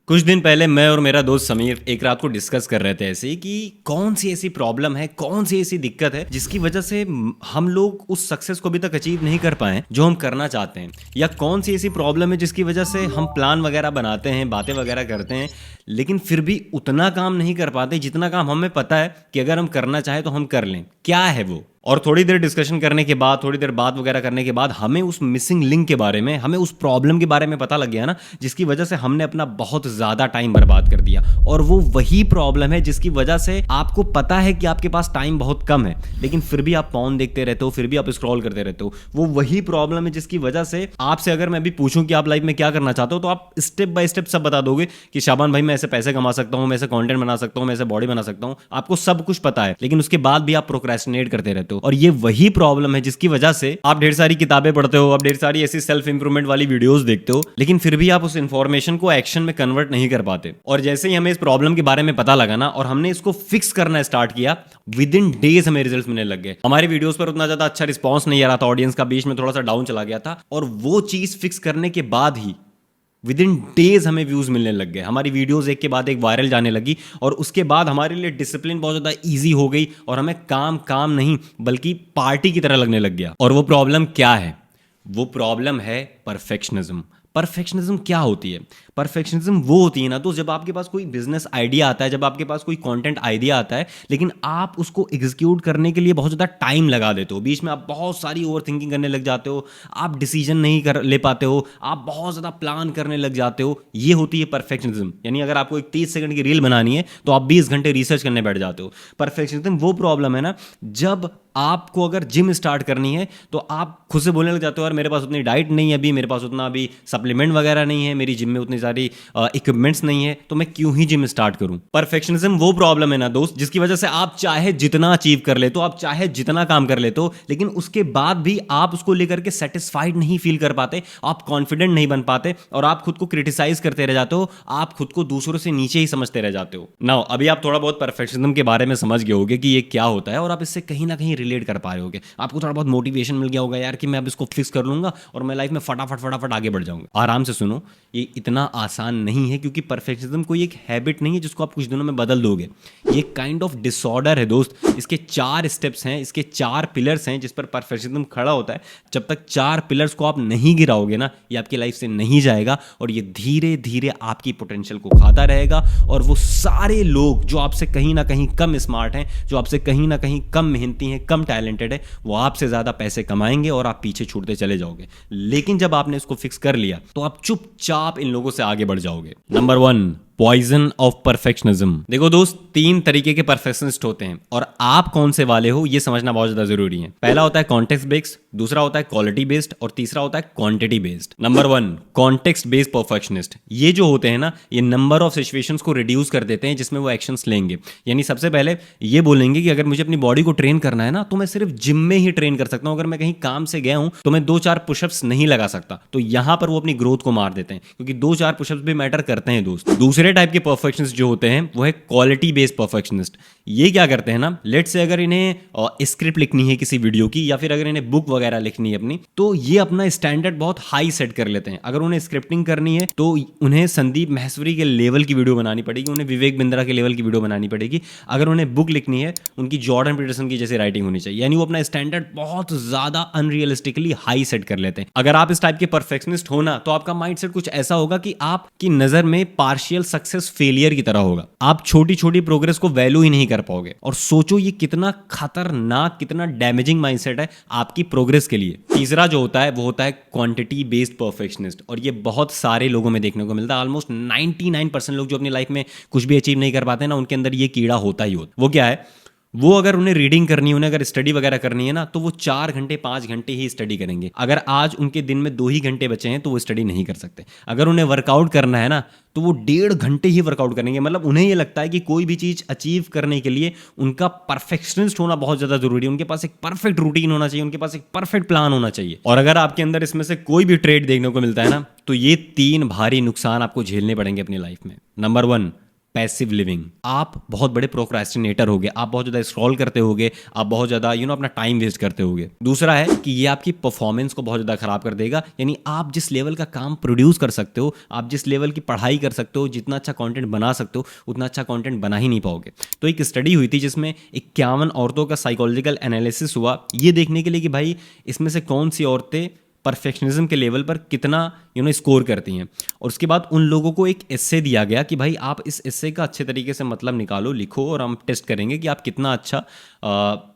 कुछ दिन पहले मैं और मेरा दोस्त समीर एक रात को डिस्कस कर रहे थे ऐसे ही कि कौन सी ऐसी प्रॉब्लम है, कौन सी ऐसी दिक्कत है जिसकी वजह से हम लोग उस सक्सेस को अभी तक अचीव नहीं कर पाए जो हम करना चाहते हैं, या कौन सी ऐसी प्रॉब्लम है जिसकी वजह से हम प्लान वगैरह बनाते हैं, बातें वगैरह करते हैं, लेकिन फिर भी उतना काम नहीं कर पाते जितना काम हमें पता है कि अगर हम करना चाहें तो हम कर लें। क्या है वो? और थोड़ी देर डिस्कशन करने के बाद, थोड़ी देर बात वगैरह करने के बाद हमें उस मिसिंग लिंक के बारे में, हमें उस प्रॉब्लम के बारे में पता लग गया ना, जिसकी वजह से हमने अपना बहुत ज़्यादा टाइम बर्बाद कर दिया। और वो वही प्रॉब्लम है जिसकी वजह से आपको पता है कि आपके पास टाइम बहुत कम है, लेकिन फिर भी आप पॉन देखते रहते हो, फिर भी आप स्क्रॉल करते रहते हो। वो वही प्रॉब्लम है जिसकी वजह से आपसे अगर मैं अभी पूछूं कि आप लाइफ में क्या करना चाहते हो, तो आप स्टेप बाय स्टेप सब बता दोगे कि शाबान भाई मैं ऐसे पैसे कमा सकता हूं, मैं ऐसे कंटेंट बना सकता हूं, मैं ऐसे बॉडी बना सकता हूं। आपको सब कुछ पता है, लेकिन उसके बाद भी आप प्रोक्रेस्टिनेट करते रहते हो। और ये वही प्रॉब्लम है जिसकी वजह से आप ढेर सारी किताबें पढ़ते हो, आप ढेर सारी ऐसी सेल्फ इंप्रूवमेंट वाली वीडियोस देखते हो, लेकिन फिर भी आप उस इंफॉर्मेशन को एक्शन में कन्वर्ट नहीं कर पाते। और जैसे ही हमें इस प्रॉब्लम के बारे में पता लगा ना, और हमने इसको फिक्स करना स्टार्ट किया, विद इन डेज हमें रिजल्ट्स मिलने लग गए। हमारी वीडियोस पर उतना ज्यादा अच्छा रिस्पॉन्स नहीं आ रहा था, ऑडियंस का बीच में थोड़ा सा डाउन चला गया था, और वो चीज फिक्स करने के बाद ही विद इन डेज हमें व्यूज मिलने लग गए। हमारी वीडियोस एक के बाद एक वायरल जाने लगी, और उसके बाद हमारे लिए डिसिप्लिन बहुत ज़्यादा ईजी हो गई, और हमें काम काम नहीं बल्कि पार्टी की तरह लगने लग गया। और वो प्रॉब्लम क्या है? वो प्रॉब्लम है परफेक्शनिज्म। परफेक्शनिज्म क्या होती है? परफेक्शनिज्म वो होती है ना, तो जब आपके पास कोई बिजनेस आइडिया आता है, जब आपके पास कोई कंटेंट आइडिया आता है, लेकिन आप उसको एग्जीक्यूट करने के लिए बहुत ज़्यादा टाइम लगा देते हो, बीच में आप बहुत सारी ओवर थिंकिंग करने लग जाते हो, आप डिसीजन नहीं कर ले पाते हो, आप बहुत ज़्यादा प्लान करने लग जाते हो। ये होती है परफेक्शनिज्म। यानी अगर आपको एक 30 सेकंड की रील बनानी है तो आप 20 घंटे रिसर्च करने बैठ जाते हो। परफेक्शनिज्म वो प्रॉब्लम है ना, जब आपको अगर जिम स्टार्ट करनी है तो आप खुद से बोलने लग जाते हो, यार मेरे पास उतनी डाइट नहीं है, अभी मेरे पास उतना अभी सप्लीमेंट वगैरह नहीं है, मेरी जिम में उतनी सारी इक्विपमेंट्स नहीं है, तो मैं क्यों ही जिम स्टार्ट करूं। परफेक्शनिज्म वो प्रॉब्लम है ना दोस्त, जिसकी वजह से आप चाहे जितना अचीव कर लेते हो, आप चाहे जितना काम कर लेते हो, लेकिन उसके बाद भी आप उसको लेकर के सेटिस्फाइड नहीं फील कर पाते, आप कॉन्फिडेंट नहीं बन पाते, और आप खुद को क्रिटिसाइज करते रह जाते हो, आप खुद को दूसरों से नीचे ही समझते रह जाते हो। नाउ अभी आप थोड़ा बहुत परफेक्शनिज्म के बारे में समझ गए होगे कि ये क्या होता है, और आप इससे कहीं ना कहीं रिलेट कर पा रहे होगे। आपको थोड़ा बहुत मोटिवेशन मिल गया होगा यार कि मैं अब इसको फिक्स कर लूंगा और मैं लाइफ में फटाफट फटाफट आगे बढ़ जाऊंगा। आराम से सुनो, ये इतना आसान नहीं है, क्योंकि परफेक्शनिज्म कोई एक हैबिट नहीं है जिसको आप कुछ दिनों में बदल दोगे। ये काइंड ऑफ डिसऑर्डर है दोस्त। इसके 4 स्टेप्स हैं, इसके 4 पिलर्स हैं जिस पर परफेक्शनिज्म खड़ा होता है। जब तक 4 पिलर्स को आप नहीं गिराओगे ना, ये आपकी लाइफ से नहीं जाएगा, और ये धीरे धीरे आपकी पोटेंशियल को खाता रहेगा। और वो सारे लोग जो आपसे कहीं ना कहीं कम स्मार्ट हैं, जो आपसे कहीं ना कहीं कम मेहनती हैं, कम टैलेंटेड है, वो आपसे ज्यादा पैसे कमाएंगे और आप पीछे छूटते चले जाओगे। लेकिन जब आपने इसको फिक्स कर लिया तो आप चुपचाप इन लोगों से आगे बढ़ जाओगे। Number 1, poison of perfectionism. देखो दोस्त, 3 तरीके के परफेक्शनिस्ट होते हैं, और आप कौन से वाले हो ये समझना बहुत ज्यादा जरूरी है। पहला होता है कॉन्टेक्स्ट बेस्ड, दूसरा होता है क्वालिटी बेस्ड, और तीसरा होता है quantity based. Number 1, context based perfectionist. ये जो होते हैं ना, ये नंबर ऑफ सिचुएशंस को रिड्यूस कर देते हैं जिसमें वो एक्शंस लेंगे। यानी सबसे पहले ये बोलेंगे कि अगर मुझे अपनी बॉडी को ट्रेन करना है ना, तो मैं सिर्फ जिम में ही ट्रेन कर सकता हूं, अगर मैं कहीं काम से गया हूं तो मैं 2-4 पुशअप्स नहीं लगा सकता। तो यहां पर वो अपनी ग्रोथ को मार देते हैं, क्योंकि 2-4 पुशअप्स भी मैटर करते हैं दोस्त। दूसरे टाइप के परफेक्शनिस्ट जो होते हैं वो है क्वालिटी बेस्ड परफेक्शनिस्ट। ये क्या करते हैं ना, लेट से अगर इन्हें स्क्रिप्ट लिखनी है किसी वीडियो की, या फिर अगर इन्हें बुक वगैरह लिखनी है अपनी, तो ये अपना स्टैंडर्ड बहुत हाई सेट कर लेते हैं। अगर उन्हें स्क्रिप्टिंग करनी है तो उन्हें संदीप महसवरी के लेवल की वीडियो बनानी पड़ेगी, उन्हें विवेक बिंद्रा के लेवल की वीडियो बनानी पड़ेगी। अगर उन्हें बुक लिखनी है, उनकी जॉर्डन पीटरसन की जैसी राइटिंग होनी चाहिए। यानी वो अपना स्टैंडर्ड बहुत ज्यादा अनरियलिस्टिकली हाई सेट कर लेते हैं। अगर आप इस टाइप के परफेक्शनिस्ट हो ना, तो आपका माइंडसेट कुछ ऐसा होगा कि आपकी नजर में पार्शियल सक्सेस फेलियर की तरह होगा। आप छोटी छोटी प्रोग्रेस को वैल्यू ही नहीं कर पाओगे। और सोचो ये कितना खतरनाक, कितना डैमेजिंग माइंडसेट है आपकी प्रोग्रेस के लिए। तीसरा जो होता है वो होता है क्वांटिटी बेस्ड परफेक्शनिस्ट, और ये बहुत सारे लोगों में देखने को मिलता है। ऑलमोस्ट 99% लोग जो अपनी लाइफ में कुछ भी अचीव नहीं कर पाते ना, उनके अंदर ये कीड़ा होता ही होता। वो क्या है? वो अगर उन्हें रीडिंग करनी है, उन्हें अगर स्टडी वगैरह करनी है ना, तो वो 4 घंटे 5 घंटे ही स्टडी करेंगे। अगर आज उनके दिन में 2 ही घंटे बचे हैं तो वो स्टडी नहीं कर सकते। अगर उन्हें वर्कआउट करना है ना, तो वो 1.5 घंटे ही वर्कआउट करेंगे। मतलब उन्हें ये लगता है कि कोई भी चीज़ अचीव करने के लिए उनका परफेक्शनिस्ट होना बहुत ज़्यादा जरूरी है। उनके पास एक परफेक्ट रूटीन होना चाहिए, उनके पास एक परफेक्ट प्लान होना चाहिए। और अगर आपके अंदर इसमें से कोई भी ट्रेड देखने को मिलता है ना, तो ये 3 भारी नुकसान आपको झेलने पड़ेंगे अपनी लाइफ में। Number 1, passive living. आप बहुत बड़े प्रोक्रेस्टिनेटर होगे, आप बहुत ज़्यादा स्क्रॉल करते होगे, आप बहुत ज़्यादा अपना टाइम वेस्ट करते होगे। दूसरा है कि ये आपकी परफॉर्मेंस को बहुत ज़्यादा खराब कर देगा, यानी आप जिस लेवल का काम प्रोड्यूस कर सकते हो, आप जिस लेवल की पढ़ाई कर सकते हो, जितना अच्छा कंटेंट बना सकते हो, उतना अच्छा कंटेंट बना ही नहीं पाओगे। तो एक स्टडी हुई थी जिसमें 51 औरतों का साइकोलॉजिकल एनालिसिस हुआ, ये देखने के लिए कि भाई इसमें से कौन सी औरतें परफेक्शनिज्म के लेवल पर कितना स्कोर करती हैं। और उसके बाद उन लोगों को एक एस्से दिया गया कि भाई आप इस एस्से का अच्छे तरीके से मतलब निकालो, लिखो, और हम टेस्ट करेंगे कि आप कितना अच्छा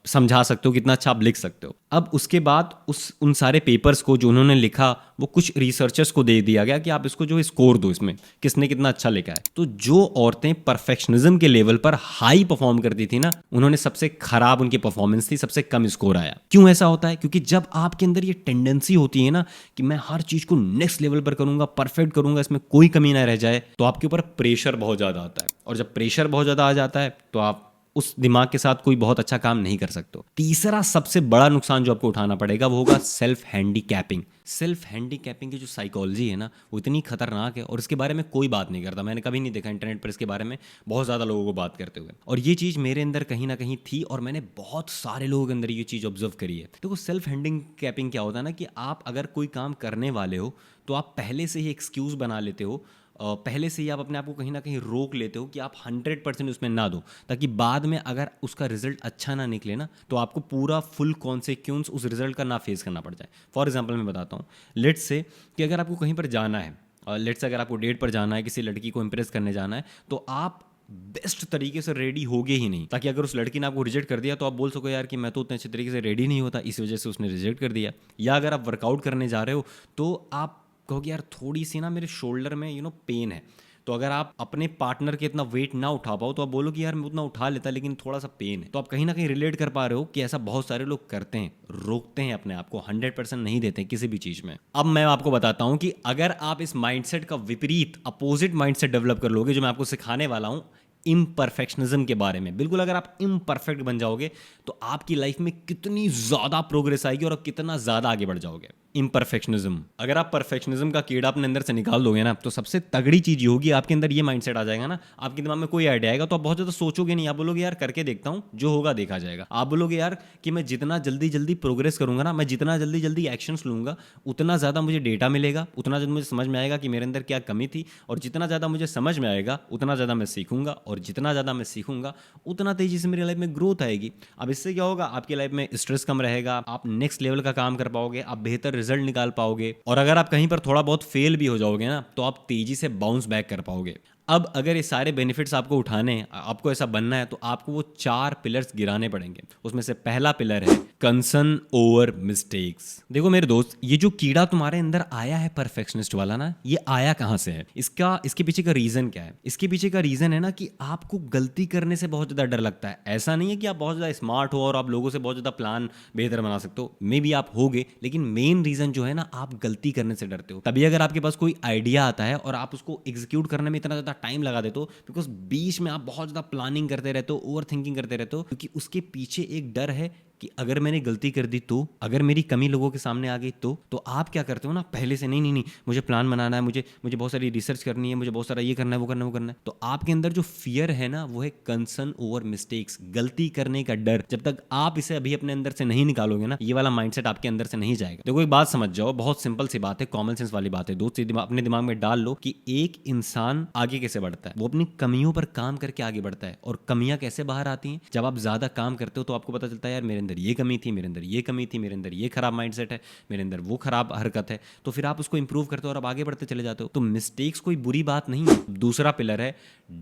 समझा सकते हो, कितना अच्छा आप लिख सकते हो। अब उसके बाद उन सारे पेपर्स को जो उन्होंने लिखा वो कुछ रिसर्चर्स को दे दिया गया कि आप इसको जो स्कोर दो, इसमें किसने कितना अच्छा लिखा है। तो जो औरतें परफेक्शनिज्म के लेवल पर हाई परफॉर्म करती थी ना, उन्होंने सबसे खराब उनकी परफॉर्मेंस थी, सबसे कम स्कोर आया। क्यों ऐसा होता है? क्योंकि जब आपके अंदर ये टेंडेंसी होती है ना कि मैं हर चीज को नेक्स्ट लेवल पर करूंगा, परफेक्ट करूंगा, इसमें कोई कमी ना रह जाए, तो आपके ऊपर प्रेशर बहुत ज्यादा आता है। और जब प्रेशर बहुत ज्यादा आ जाता है तो आप उस दिमाग के साथ कोई बहुत अच्छा काम नहीं कर सकते। तीसरा सबसे बड़ा नुकसान जो आपको उठाना पड़ेगा वो होगा सेल्फ हैंडीकैपिंग। सेल्फ हैंडीकैपिंग की जो साइकोलॉजी है ना, वो इतनी खतरनाक है और इसके बारे में कोई बात नहीं करता। मैंने कभी नहीं देखा इंटरनेट पर इसके बारे में बहुत ज़्यादा लोगों को बात करते हुए, और ये चीज़ मेरे अंदर कहीं ना कहीं थी और मैंने बहुत सारे लोगों के अंदर ये चीज़ ऑब्जर्व करी है। देखो, सेल्फ हैंडीकैपिंग क्या होता है ना कि आप अगर कोई काम करने वाले हो तो आप पहले से ही एक्सक्यूज़ बना लेते हो, पहले से ही आप अपने आप को कहीं ना कहीं रोक लेते हो कि आप 100% उसमें ना दो, ताकि बाद में अगर उसका रिजल्ट अच्छा ना निकले ना तो आपको पूरा फुल कॉन्सिक्वेंस उस रिजल्ट का ना फेस करना पड़ जाए। फॉर एग्जांपल मैं बताता हूँ, लेट्स से कि अगर आपको कहीं पर जाना है, लेट्स से अगर आपको डेट पर जाना है, किसी लड़की को इंप्रेस करने जाना है, तो आप बेस्ट तरीके से रेडी होगे ही नहीं, ताकि अगर उस लड़की ने आपको रिजेक्ट कर दिया तो आप बोल सको यार कि मैं तो उतने अच्छे तरीके से रेडी नहीं होता, इस वजह से उसने रिजेक्ट कर दिया। या अगर आप वर्कआउट करने जा रहे हो तो आप कहोगे यार थोड़ी सी ना मेरे शोल्डर में पेन है, तो अगर आप अपने पार्टनर के इतना वेट ना उठा पाओ तो आप बोलो कि यार मैं उतना उठा लेता लेकिन थोड़ा सा पेन है। तो आप कहीं ना कहीं रिलेट कर पा रहे हो कि ऐसा बहुत सारे लोग करते हैं, रोकते हैं अपने आप को, 100% नहीं देते किसी भी चीज में। अब मैं आपको बताता हूं कि अगर आप इस माइंडसेट का विपरीत अपोजिट माइंडसेट डेवलप कर लोगे, जो मैं आपको सिखाने वाला हूं इम्परफेक्शनिज्म के बारे में, बिल्कुल अगर आप इम्परफेक्ट बन जाओगे तो आपकी लाइफ में कितनी ज़्यादा प्रोग्रेस आएगी और आप कितना ज़्यादा आगे बढ़ जाओगे। इम्परफेक्शनिज्म, अगर आप परफेक्शनिज्म का कीड़ा अपने अंदर से निकाल दोगे ना, तो सबसे तगड़ी चीज़ ये होगी, आपके अंदर ये माइंडसेट आ जाएगा ना, आपके दिमाग में कोई आइडिया आएगा तो आप बहुत ज़्यादा सोचोगे नहीं, आप बोलोगे यार करके देखता हूँ, जो होगा देखा जाएगा। आप बोलोगे यार कि मैं जितना जल्दी जल्दी प्रोग्रेस करूंगा ना, मैं जितना जल्दी जल्दी एक्शंस लूंगा, उतना ज़्यादा मुझे डेटा मिलेगा, उतना ज़्यादा मुझे समझ में आएगा कि मेरे अंदर क्या कमी थी, और जितना ज़्यादा मुझे समझ में आएगा उतना ज़्यादा मैं सीखूंगा, और जितना ज़्यादा मैं सीखूंगा उतना तेजी से मेरी लाइफ में ग्रोथ आएगी। अब इससे क्या होगा, आपकी लाइफ में स्ट्रेस कम रहेगा, आप नेक्स्ट लेवल का काम कर पाओगे, आप बेहतर रिजल्ट निकाल पाओगे, और अगर आप कहीं पर थोड़ा बहुत फेल भी हो जाओगे ना तो आप तेजी से बाउंस बैक कर पाओगे। अब अगर ये सारे बेनिफिट्स आपको उठाने हैं, आपको ऐसा बनना है, तो आपको वो 4 पिलर्स गिराने पड़ेंगे। उसमें से पहला पिलर है कंसर्न ओवर मिस्टेक्स। देखो मेरे दोस्त, ये जो कीड़ा तुम्हारे अंदर आया है परफेक्शनिस्ट वाला ना, ये आया कहाँ से है, इसके पीछे का रीजन क्या है? इसके पीछे का रीजन है ना कि आपको गलती करने से बहुत ज्यादा डर लगता है। ऐसा नहीं है कि आप बहुत ज्यादा स्मार्ट हो और आप लोगों से बहुत ज्यादा प्लान बेहतर बना सकते हो, मे बी आप होगे, लेकिन मेन रीजन जो है ना, आप गलती करने से डरते हो। तभी अगर आपके पास कोई आइडिया आता है और आप उसको एग्जीक्यूट करने में इतना ज्यादा टाइम लगा देते हो, बिकॉज बीच में आप बहुत ज्यादा प्लानिंग करते रहते हो, ओवर थिंकिंग करते रहते हो, क्योंकि उसके पीछे एक डर है कि अगर मैंने गलती कर दी तो, अगर मेरी कमी लोगों के सामने आ गई तो आप क्या करते हो ना, पहले से नहीं, मुझे प्लान बनाना है, मुझे बहुत सारी रिसर्च करनी है, मुझे बहुत सारा ये करना है, वो करना है। तो आपके अंदर जो फियर है ना, वो है कंसर्न ओवर मिस्टेक्स, गलती करने का डर। जब तक आप इसे अभी अपने अंदर से नहीं निकालोगे ना, ये वाला माइंडसेट आपके अंदर से नहीं जाएगा। देखो एक बात समझ जाओ, बहुत सिंपल सी बात है, कॉमन सेंस वाली बात है दोस्त, अपने दिमाग में डाल लो कि एक इंसान आगे कैसे बढ़ता है, वो अपनी कमियों पर काम करके आगे बढ़ता है। और कमियां कैसे बाहर आती हैं? जब आप ज्यादा काम करते हो तो आपको पता चलता है यार मेरे अंदर ये कमी थी, मेरे अंदर ये कमी थी, मेरे अंदर ये खराब माइंडसेट है, मेरे अंदर वो खराब हरकत है, तो फिर आप उसको इंप्रूव करते हो और आप आगे बढ़ते चले जाते हो। तो मिस्टेक्स कोई बुरी बात नहीं है। दूसरा पिलर है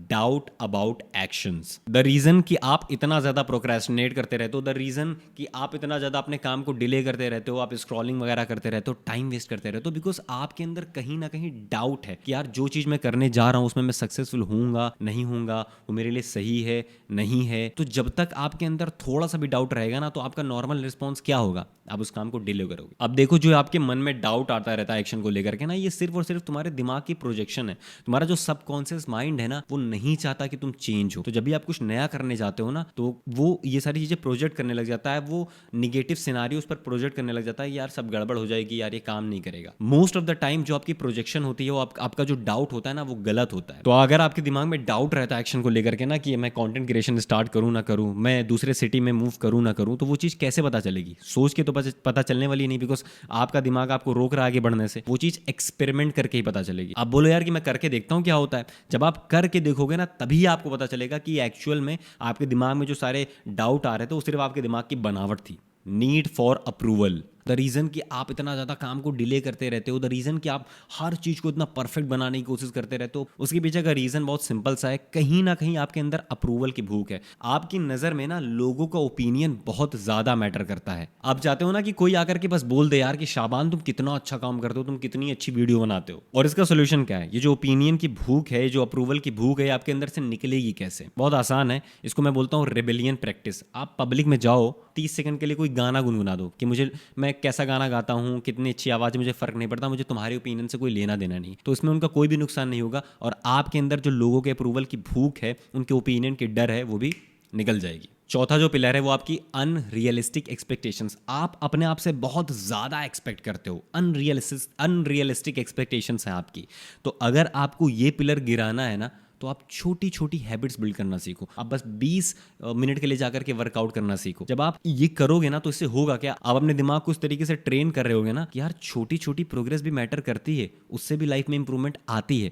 doubt about actions. The reason कि आप इतना ज्यादा प्रोक्रेस्टिनेट करते रहते हो, द रीजन कि आप इतना ज्यादा अपने काम को डिले करते रहते हो, आप स्क्रॉलिंग वगैरह करते रहते हो, टाइम वेस्ट करते रहते हो, बिकॉज आपके अंदर कहीं ना कहीं डाउट है कि यार जो चीज मैं करने जा रहा हूं उसमें मैं सक्सेसफुल हूंगा नहीं हूंगा, वो मेरे लिए सही है नहीं है। तो जब तक आपके अंदर थोड़ा सा भी डाउट रहेगा ना, तो आपका नॉर्मल रिस्पॉन्स क्या होगा? आप उस काम को डिले करोगे। अब देखो, जो आपके मन में डाउट आता रहता है एक्शन को लेकर के ना, ये सिर्फ और सिर्फ तुम्हारे दिमाग की प्रोजेक्शन है। तुम्हारा जो सबकॉन्शियस माइंड है ना, वो वो नहीं चाहता कि तुम चेंज हो। तो जब भी आप कुछ नया करने जाते हो ना, तो वो ये सारी चीज़ें प्रोजेक्ट करने लग जाता है, वो निगेटिव सिनारियों पर प्रोजेक्ट करने लग जाता है, यार सब गड़बड़ हो जाएगी, यार ये काम नहीं करेगा। मोस्ट ऑफ द टाइम जो आपकी प्रोजेक्शन होती है, वो आपका जो डाउट होता है ना, वो गलत होता है। तो अगर आपके दिमाग में डाउट रहता है एक्शन को लेकर के ना, कि मैं कंटेंट क्रिएशन स्टार्ट करूं ना करूं, मैं दूसरे सिटी में मूव करूं ना करूं, तो वो चीज़ कैसे पता चलेगी? सोच के तो पता चलने वाली नहीं, बिकॉज आपका दिमाग आपको रोक रहा है आगे बढ़ने से। वो चीज़ एक्सपेरिमेंट करके ही पता चलेगी। आप बोलो यार कि मैं करके देखता हूँ क्या होता है। जब आप करके देखोगे ना, तभी आपको पता चलेगा कि एक्चुअल में आपके दिमाग में जो सारे डाउट आ रहे थे, वो सिर्फ आपके दिमाग की बनावट थी। Need for approval, the reason कि आप इतना ज़्यादा काम को डिले करते रहते हो, द रीज़न कि आप हर चीज़ को इतना परफेक्ट बनाने की कोशिश करते रहते हो, उसके पीछे का रीज़न बहुत सिंपल सा है। कहीं ना कहीं आपके अंदर अप्रूवल की भूख है। आपकी नज़र में ना लोगों का ओपिनियन बहुत ज़्यादा मैटर करता है। आप चाहते हो ना कि कोई आकर के बस बोल दे यार कि शाबान तुम कितना अच्छा काम करते हो, तुम कितनी अच्छी वीडियो बनाते हो। और इसका सोल्यूशन क्या है? ये जो ओपिनियन की भूख है, जो अप्रूवल की भूख है, आपके अंदर से निकलेगी कैसे? बहुत आसान है। इसको मैं बोलता हूँ रेबेलियन प्रैक्टिस। आप पब्लिक में जाओ, 30 सेकंड के लिए कोई गाना गुनगुना दो कि मैं कैसा गाना गाता हूँ, कितनी अच्छी आवाज़ है, मुझे फ़र्क नहीं पड़ता, मुझे तुम्हारे ओपिनियन से कोई लेना देना नहीं। तो इसमें उनका कोई भी नुकसान नहीं होगा, और आपके अंदर जो लोगों के अप्रूवल की भूख है, उनके ओपिनियन की डर है, वो भी निकल जाएगी। चौथा जो पिलर है वो आपकी अनरियलिस्टिक एक्सपेक्टेशंस। आप अपने आप से बहुत ज़्यादा एक्सपेक्ट करते हो, अनरियलिस्टिक एक्सपेक्टेशंस हैं आपकी। तो अगर आपको ये पिलर गिराना है ना, तो आप छोटी छोटी हैबिट्स बिल्ड करना सीखो। आप बस 20 मिनट के लिए जाकर के वर्कआउट करना सीखो। जब आप ये करोगे ना, तो इससे होगा क्या, आप अपने दिमाग को उस तरीके से ट्रेन कर रहे होगे ना कि यार छोटी छोटी प्रोग्रेस भी मैटर करती है, उससे भी लाइफ में इंप्रूवमेंट आती है।